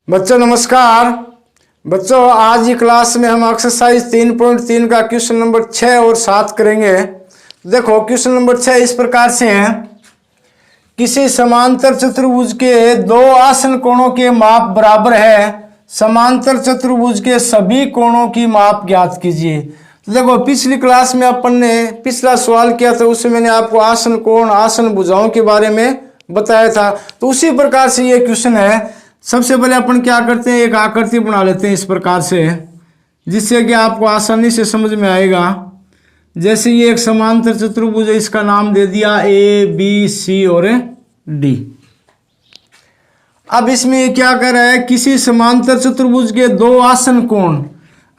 बच्चों नमस्कार। बच्चों आज की क्लास में हम एक्सरसाइज 3.3 का क्वेश्चन नंबर 6 और 7 करेंगे। देखो क्वेश्चन नंबर 6 इस प्रकार से है, किसी समांतर चतुर्भुज के दो आसन कोणों के माप बराबर है, समांतर चतुर्भुज के सभी कोणों की माप ज्ञात कीजिए। तो देखो पिछली क्लास में अपन ने पिछला सवाल किया था, उसमें मैंने आपको आसन कोण आसन भुजाओं के बारे में बताया था। तो उसी प्रकार से ये क्वेश्चन है। सबसे पहले अपन क्या करते हैं, एक आकृति बना लेते हैं इस प्रकार से, जिससे कि आपको आसानी से समझ में आएगा। जैसे ये एक समांतर चतुर्भुज है, इसका नाम दे दिया ए बी सी और डी। अब इसमें ये क्या कर रहा है, किसी समांतर चतुर्भुज के दो आसन कोण।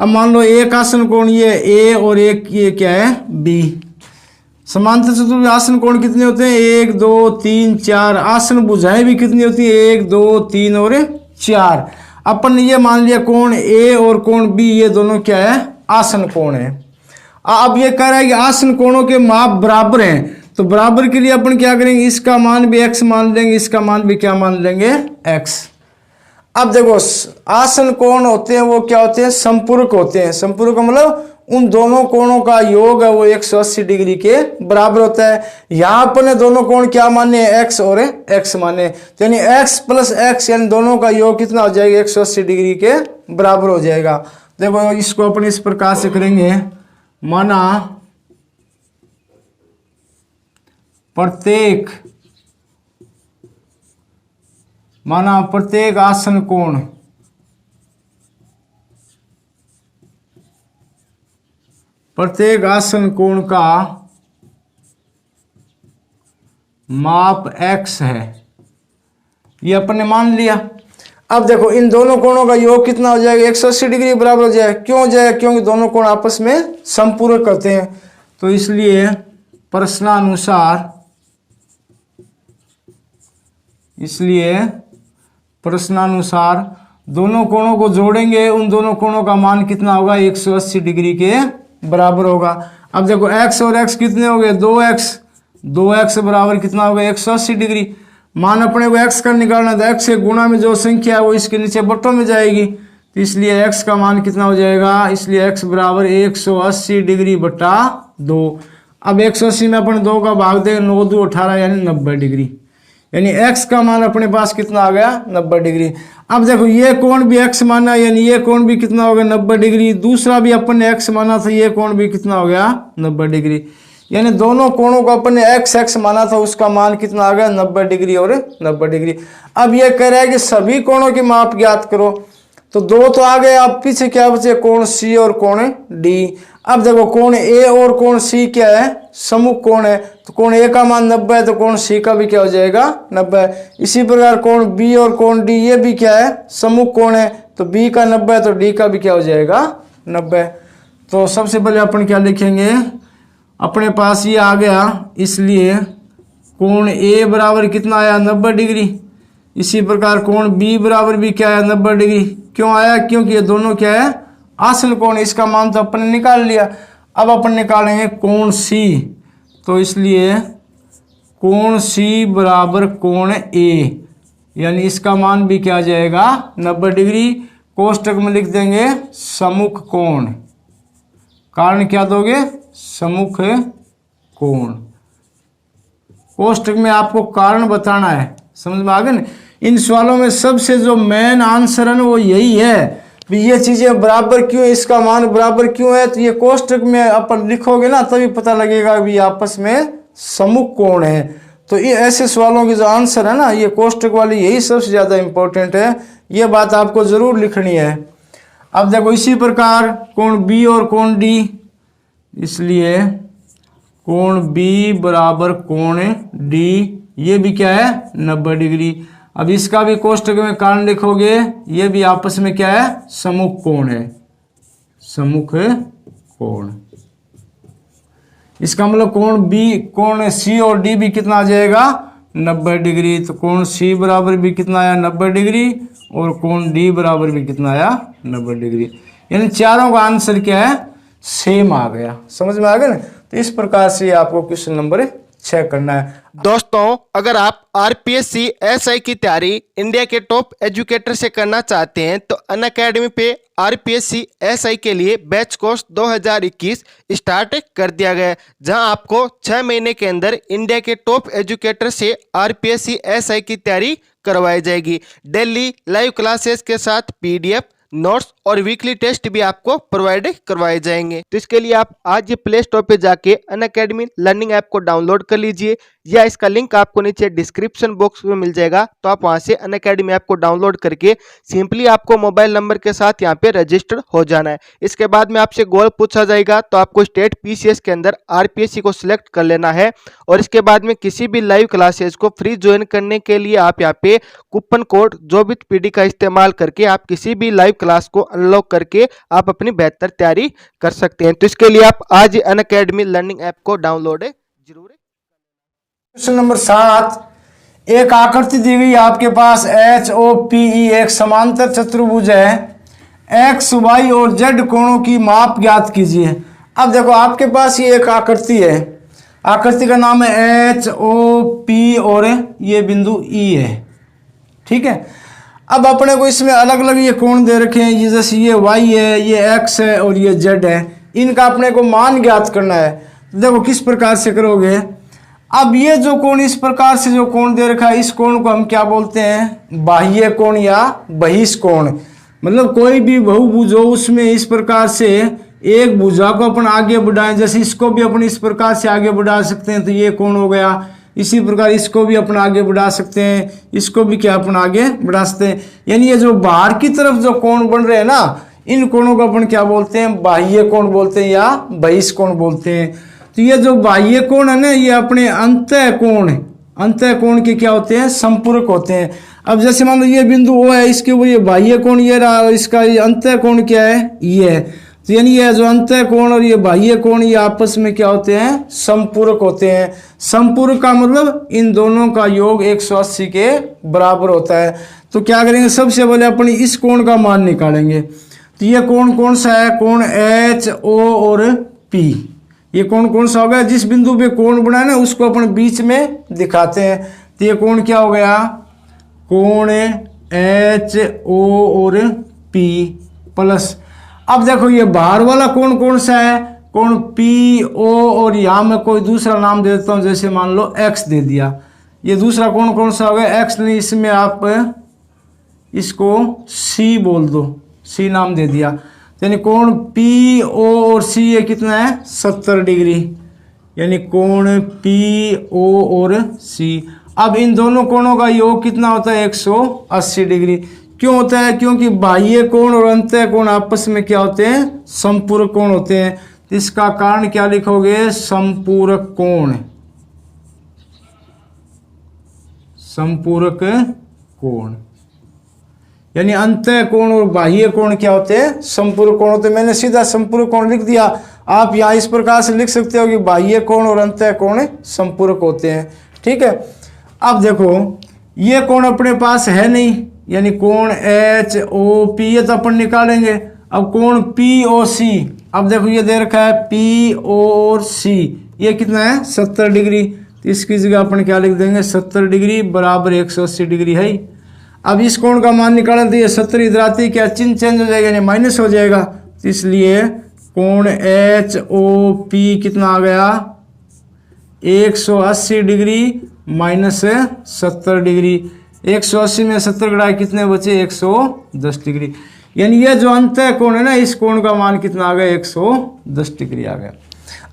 अब मान लो एक आसन कोण ये ए और एक ये क्या है बी। समांतर चतुर्भुज आसन कोण कितने होते हैं, 1 2 3 4। आसन भुजाएं भी कितनी होती है, 1 2 3 और 4। अपन ने ये मान लिया कोण ए और कोण बी ये दोनों क्या है आसन कोण है। अब ये कह रहा है कि आसन कोणों के माप बराबर हैं, तो बराबर के लिए अपन क्या करेंगे, इसका मान भी x मान लेंगे, इसका मान भी क्या मान लेंगे x। अब देखो आसन कोण होते हैं वो क्या होते हैं, संपूरक होते हैं। संपूरक मतलब उन दोनों कोणों का योग है वो 180 डिग्री के बराबर होता है। यहाँ पर दोनों कोण क्या माने, x और x माने, तो यानी x प्लस x यानी दोनों का योग कितना हो जाएगा, 180 डिग्री के बराबर हो जाएगा। देखो इसको अपन इस प्रकार से करेंगे, माना प्रत्येक आसन कोण का माप x है, ये अपन ने मान लिया। अब देखो इन दोनों कोणों का योग कितना हो जाएगा, 180 डिग्री बराबर हो जाएगा। क्यों हो जाएगा, क्योंकि दोनों कोण आपस में संपूरक करते हैं। तो इसलिए प्रश्नानुसार दोनों कोणों को जोड़ेंगे, उन दोनों कोणों का मान कितना होगा, 180 डिग्री के बराबर होगा। अब देखो x और x कितने हो गए, 2x बराबर कितना होगा, 180 डिग्री। मान अपने को x का निकालना था, x के गुणा में जो संख्या है वो इसके नीचे बट्टों में जाएगी, तो इसलिए x का मान कितना हो जाएगा, इसलिए x बराबर 180 डिग्री बट्टा 2। अब 180 में अपन 2 का भाग देंगे, 9 2 18 यानी 90 डिग्री, यानी x का मान अपने पास कितना आ गया, 90 डिग्री। अब देखो ये कोण भी x माना, यानी ये कोण भी कितना हो गया, 90 डिग्री। दूसरा भी अपन ने x माना था, ये कोण भी कितना हो गया, 90 डिग्री। यानी दोनों कोणों को अपन ने x माना था, उसका मान कितना आ गया, 90 डिग्री और 90 डिग्री। अब ये कह रहा है कि सभी कोणों की माप ज्ञात करो, तो 2 तो आ गए। अब पीछे क्या बचे, कोण C और कोण D। अब देखो कोण A और कोण C क्या है, सम्मुख कोण है, तो कोण A का मान 90 है, तो कोण C का भी क्या हो जाएगा, 90 है। इसी प्रकार कोण B और कोण D ये भी क्या है, सम्मुख कोण है, तो B का 90 है, तो D का भी क्या हो जाएगा, 90। तो सबसे पहले अपन क्या लिखेंगे, अपने पास ये आ गया, इसलिए कोण A बराबर कितना आया, 90 डिग्री। इसी प्रकार कोण B बराबर भी क्या है, 90 डिग्री। क्यों आया, क्योंकि ये दोनों क्या है आसन कोण, इसका मान तो अपन ने निकाल लिया। अब अपन निकालेंगे कोण C, तो इसलिए कोण C बराबर कोण A, यानी इसका मान भी क्या आ जाएगा, 90 डिग्री। कोष्टक में लिख देंगे सम्मुख कोण, कारण क्या दोगे, सम्मुख कोण। कोष्टक में आपको कारण बताना है, समझ में आ गया ना। इन सवालों में सबसे जो मेन आंसर है ना वो यही है, भी ये चीजें बराबर क्यों, इसका मान बराबर क्यों है, तो ये कोष्टक में अपन लिखोगे ना तभी पता लगेगा भी आपस में सम्मुख कोण है। तो ये ऐसे सवालों की जो आंसर है ना, ये कोष्टक वाली यही सबसे ज्यादा इंपॉर्टेंट है, ये बात आपको जरूर लिखनी है। अब देखो इसी प्रकार कोण B और कोण D, इसलिए कोण B बराबर कोण D ये भी क्या है, 90 डिग्री। अब इसका भी कोष्टक में कारण लिखोगे, ये भी आपस में क्या है, सम्मुख कोण है, सम्मुख कोण। इसका मतलब कोण C और D भी कितना आ जाएगा, 90 डिग्री। तो कोण C बराबर भी कितना आया, 90 डिग्री, और कोण D बराबर भी कितना आया, 90 डिग्री। यानी चारों का आंसर क्या है, सेम आ गया। समझ में आ गया ना। तो इस प्रकार से आपको क्वेश्चन नंबर 6 करना है। दोस्तों, अगर आप आरपीएससी एसआई की तैयारी इंडिया के टॉप एजुकेटर से करना चाहते हैं तो अनअकैडमी पे आरपीएससी एसआई के लिए बैच कोर्स 2021 स्टार्ट कर दिया गया है, जहां आपको 6 महीने के अंदर इंडिया के टॉप एजुकेटर से आरपीएससी एसआई की तैयारी करवाई जाएगी। डेली लाइव क्लासेस के साथ पीडीएफ, नोट्स और वीकली टेस्ट भी आपको प्रोवाइड करवाए जाएंगे। तो इसके लिए आप आज ये प्ले स्टोर पे जाके अनअकैडमी लर्निंग ऐप को डाउनलोड कर लीजिए, या इसका लिंक आपको नीचे डिस्क्रिप्शन बॉक्स में मिल जाएगा। तो आप वहां से अनअकैडमी ऐप को डाउनलोड करके सिंपली आपको मोबाइल नंबर के साथ यहाँ पे रजिस्टर हो जाना है। इसके बाद में आपसे गोल पूछा जाएगा, तो आपको स्टेट पीसीएस के अंदर आरपीएससी को सिलेक्ट कर लेना है। और इसके बाद में किसी भी लाइव क्लासेस को फ्री ज्वाइन करने के लिए आप यहाँ पे कूपन कोड जोबित पीडी का इस्तेमाल करके आप किसी भी लाइव क्लास को अनलॉक करके आप अपनी बेहतर तैयारी कर सकते हैं। तो इसके लिए आप आज अनअकैडमी लर्निंग ऐप को डाउनलोड जरूर। क्वेश्चन नंबर 7, एक आकृति दी गई आपके पास HOPE एक समांतर चतुर्भुज है, एक्स वाई और जेड कोणों की माप ज्ञात कीजिए। अब देखो आपके पास ये एक आकृति है, आकृति का नाम है HOP और ये बिंदु E है, ठीक है। अब अपने को इसमें अलग अलग ये कोण दे रखे हैं, ये जैसे ये y है, ये x है और ये z है, इनका अपने को मान ज्ञात करना है। तो देखो किस प्रकार से करोगे। अब ये जो कोण इस प्रकार से जो कोण दे रखा है, इस कोण को हम क्या बोलते हैं, बाह्य कोण या बहिष्कोण। मतलब कोई भी बहुभुज हो उसमें इस प्रकार से एक भुजा को अपन आगे बढ़ाएं, जैसे इसको भी अपन इस प्रकार से आगे बढ़ा सकते हैं, तो ये कोण हो गया। इसी प्रकार इसको भी अपन आगे बढ़ा सकते हैं, इसको भी क्या अपन आगे बढ़ा सकते हैं। यानी ये जो बाहर की तरफ जो कोण बन रहे हैं ना, इन कोणों को अपन क्या बोलते हैं, बाह्य कोण बोलते हैं या बहिष्कोण बोलते हैं। तो ये जो बाह्य कोण है ना, ये अपने अंतः कोण के क्या होते हैं, संपूरक होते हैं। अब जैसे मान लो ये बिंदु O है, इसके ऊपर ये बाह्य कोण ये रहा, इसका अंतः कोण क्या है, ये है। तो यानी ये जो अंतः कोण और ये बाह्य कोण ये आपस में क्या होते हैं, संपूरक होते हैं। संपूरक का मतलब इन दोनों का योग 180 के बराबर होता है। तो क्या करेंगे, सबसे पहले अपन इस कोण का मान निकालेंगे। तो ये कोण कौन सा है, कोण HO और P। ये कोण कौन सा होगा, जिस बिंदु पे कोण बना है ना उसको अपन बीच में दिखाते हैं। तो ये कोण क्या हो गया, कोण HO और P प्लस। अब देखो ये बाहर वाला कोण कौन सा है, कोण PO और यहाँ मैं कोई दूसरा नाम दे देता हूँ, जैसे मान लो X दे दिया। ये दूसरा कोण कौन सा होगा, X नहीं, इसमें आप इसको C बोल दो, C नाम दे दिया। यानी कोण PO और C ये कितना है, 70 डिग्री। यानी कोण PO और C। अब इन दोनों कोणों का योग कितना होता है, 180 डिग्री। क्यों होता है, क्योंकि बाह्य कोण और अंतः कोण आपस में क्या होते हैं, संपूरक कोण होते हैं। तो इसका कारण क्या लिखोगे, संपूरक कोण, संपूरक कोण। यानी अंतः कोण और बाह्य कोण क्या होते हैं, संपूरक कोण होते हैं। मैंने सीधा संपूरक कोण लिख दिया। आप यहाँ इस प्रकार से लिख सकते हो कि बाह्य कोण और अंतः कोण संपूरक होते हैं, ठीक है। अब देखो ये कोण अपने पास है नहीं, यानी कोण HOP ये तो अपन निकालेंगे। अब कोण POC, अब देखो ये दे रखा है PO और C, ये कितना है, 70 डिग्री। तो इसकी जगह अपन क्या लिख देंगे, 70 डिग्री बराबर 180 डिग्री है। अब इस कोण का मान निकालें तो ये 70 इधर आती, क्या चिन्ह चेंज हो जाएगा, यानी माइनस हो जाएगा। तो इसलिए कोण HOP कितना आ गया, 180 डिग्री माइनस 70 डिग्री। 180 में 70 घटाए कितने बचे, 110 डिग्री। यानी ये जो अंतः कोण है ना, इस कोण का मान कितना आ गया, 110 डिग्री आ गया।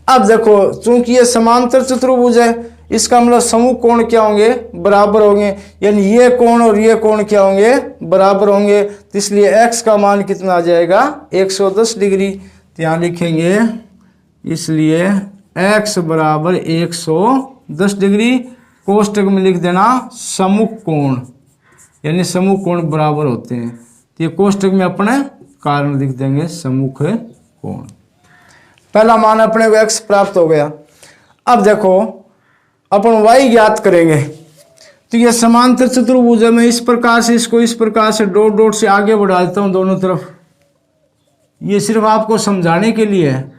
अब देखो चूंकि ये समांतर चतुर्भुज है, इसका मतलब समूह कोण क्या होंगे, बराबर होंगे। यानी ये कोण और ये कोण क्या होंगे, बराबर होंगे। तो इसलिए x का मान कितना आ जाएगा, 110 डिग्री। तो यहाँ लिखेंगे इसलिए x बराबर 110 डिग्री। कोष्टक में लिख देना सममुख कोण, यानी समूह कोण बराबर होते हैं। तो ये कोष्टक में अपने कारण लिख देंगे सममुख कोण। पहला मान अपने को x प्राप्त हो गया। अब देखो अपन y ज्ञात करेंगे। तो ये समांतर चतुर्भुज है, मैं इस प्रकार से इसको इस प्रकार से डॉट डॉट से आगे बढ़ा देता हूँ दोनों तरफ। ये सिर्फ आपको समझाने के लिए है।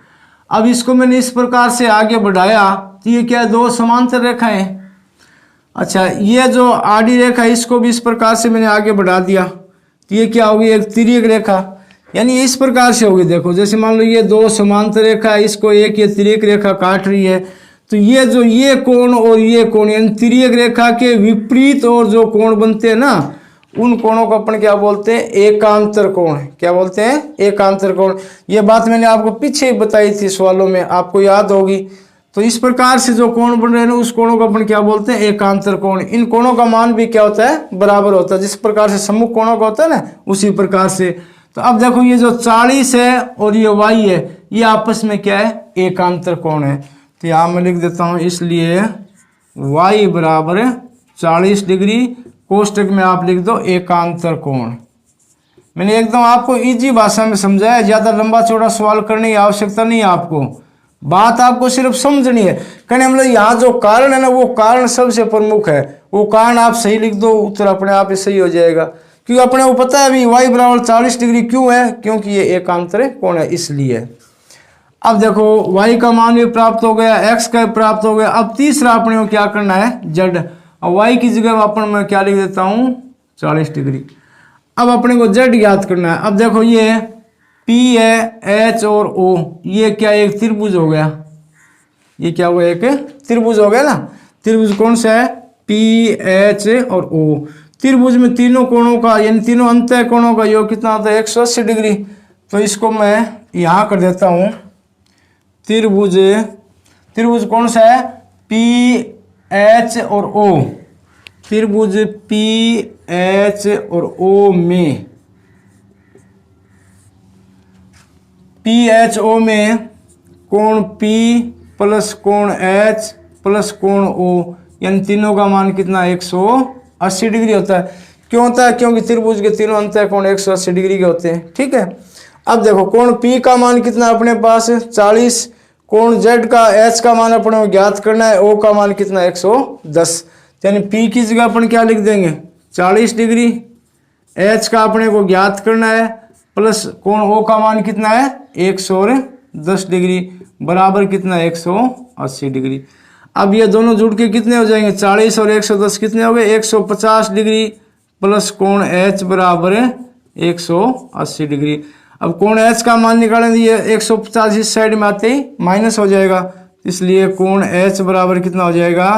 अब इसको मैंने इस प्रकार से आगे बढ़ाया तो ये क्या है, दो समांतर रेखाएं। अच्छा, ये जो आडी रेखा है इसको भी इस प्रकार से मैंने आगे बढ़ा दिया, तो ये क्या होगी, एक तिर्यक रेखा, यानी इस प्रकार से होगी। देखो जैसे मान लो ये दो समांतर रेखा है, इसको एक ये तिर्यक रेखा काट रही है, तो ये जो ये कोण और ये कोण यानी तिर्यक रेखा के विपरीत और जो कोण बनते हैं ना, उन कोणों को अपन क्या बोलते हैं, एकांतर कोण। क्या बोलते हैं, एकांतर कोण। ये बात मैंने आपको पीछे ही बताई थी सवालों में, आपको याद होगी। तो इस प्रकार से जो कोण बन रहे हैं ना, उस कोणों को अपन क्या बोलते हैं, एकांतर कोण। इन कोणों का मान भी क्या होता है, बराबर होता है। जिस प्रकार से सम्मुख कोणों का होता है ना, उसी प्रकार से। तो अब देखो ये जो 40 है और ये y है, ये आपस में क्या है, एकांतर कोण है। तो यहाँ मैं लिख देता हूँ, इसलिए y बराबर 40 डिग्री, कोष्टक में आप लिख दो एकांतर कोण। मैंने एकदम आपको इजी भाषा में समझाया, ज़्यादा लंबा चौड़ा सवाल करने की आवश्यकता नहीं है आपको। बात आपको सिर्फ समझनी है। कहने मतलब यहाँ जो कारण है ना, वो कारण सबसे प्रमुख है। वो कारण आप सही लिख दो, उत्तर अपने आप ही सही हो जाएगा। क्योंकि अपने को पता है अभी y बराबर 40 डिग्री क्यों है, क्योंकि ये एकांतर कोण है, इसलिए। अब देखो y का मान भी प्राप्त हो गया, x का भी प्राप्त हो गया। अब तीसरा अपने को क्या करना है, z। और y की जगह अपन मैं क्या लिख देता हूँ, 40 डिग्री। अब अपने को z याद करना है। अब देखो ये P है, H और O, ये क्या एक त्रिभुज हो गया। ये क्या हुआ, एक त्रिभुज हो गया ना। त्रिभुज कौन सा है, P H और O। त्रिभुज में तीनों कोणों का यानी तीनों अंतः कोणों का योग कितना होता है, 180 डिग्री। तो इसको मैं यहाँ कर देता हूँ, त्रिभुज। त्रिभुज कौन सा है, P H और O। त्रिभुज P H और O में, P H O में कोण P प्लस कोण H प्लस कोण O, यानी तीनों का मान कितना, 180 डिग्री होता है। क्यों होता है, क्योंकि त्रिभुज के तीनों अंतः कोण 180 डिग्री के होते हैं। ठीक है। अब देखो कोण P का मान कितना अपने पास, 40। कोण Z का, H का मान अपने को ज्ञात करना है, O का मान कितना, 110। यानी P की जगह अपन क्या लिख देंगे, 40 डिग्री। H का अपने को ज्ञात करना है, प्लस कोण O का मान कितना है, 110 डिग्री, बराबर कितना, 180 डिग्री। अब ये दोनों जुड़ के कितने हो जाएंगे, 40 और 110 कितने हो गए, 150 डिग्री, प्लस कोण H बराबर 180 डिग्री। अब कोण H का मान निकालेंगे, ये 150 इस साइड में आते ही माइनस हो जाएगा, इसलिए कोण H बराबर कितना हो जाएगा,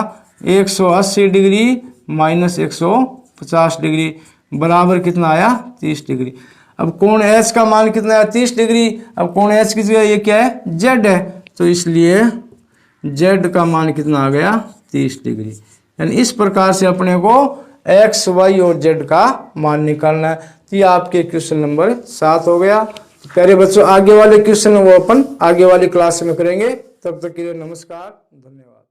180 डिग्री माइनस 150 डिग्री, बराबर कितना आया, 30 डिग्री। अब कोण H का मान कितना है, 30 डिग्री। अब कोण H की जगह ये क्या है, Z है, तो इसलिए Z का मान कितना आ गया, 30 डिग्री। यानी इस प्रकार से अपने को X, Y और Z का मान निकालना है। तो ये आपके क्वेश्चन नंबर 7 हो गया। तो प्यारे बच्चों, आगे वाले क्वेश्चन वो अपन आगे वाली क्लास में करेंगे। तब तक के लिए नमस्कार, धन्यवाद।